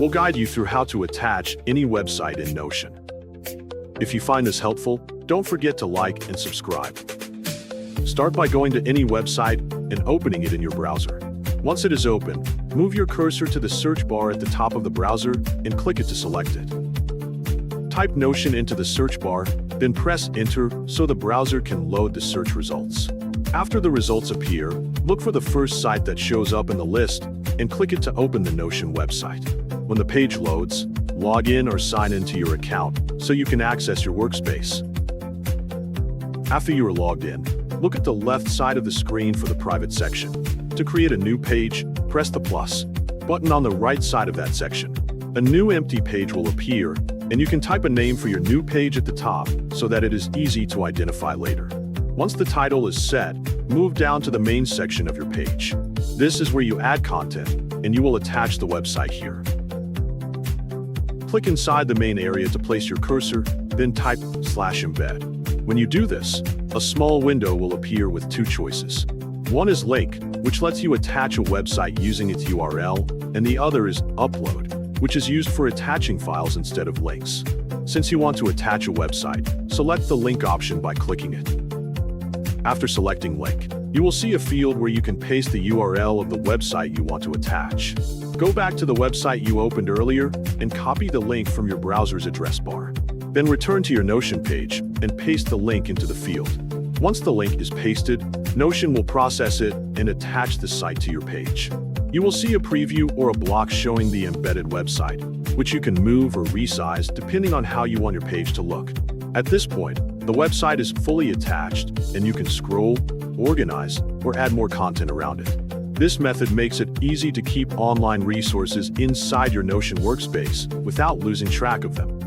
We'll guide you through how to attach any website in Notion. If you find this helpful, don't forget to like and subscribe. Start by going to any website and opening it in your browser. Once it is open, move your cursor to the search bar at the top of the browser and click it to select it. Type Notion into the search bar, then press Enter so the browser can load the search results. After the results appear, look for the first site that shows up in the list and click it to open the Notion website. When the page loads, log in or sign into your account so you can access your workspace. After you are logged in, look at the left side of the screen for the private section. To create a new page, press the plus button on the right side of that section. A new empty page will appear, and you can type a name for your new page at the top so that it is easy to identify later. Once the title is set, move down to the main section of your page. This is where you add content, and you will attach the website here. Click inside the main area to place your cursor, then type /embed. When you do this, a small window will appear with two choices. One is link, which lets you attach a website using its URL, and the other is upload, which is used for attaching files instead of links. Since you want to attach a website, select the link option by clicking it. After selecting link, you will see a field where you can paste the URL of the website you want to attach. Go back to the website you opened earlier and copy the link from your browser's address bar. Then return to your Notion page and paste the link into the field. Once the link is pasted, Notion will process it and attach the site to your page. You will see a preview or a block showing the embedded website, which you can move or resize depending on how you want your page to look. At this point, the website is fully attached, and you can scroll, organize, or add more content around it. This method makes it easy to keep online resources inside your Notion workspace without losing track of them.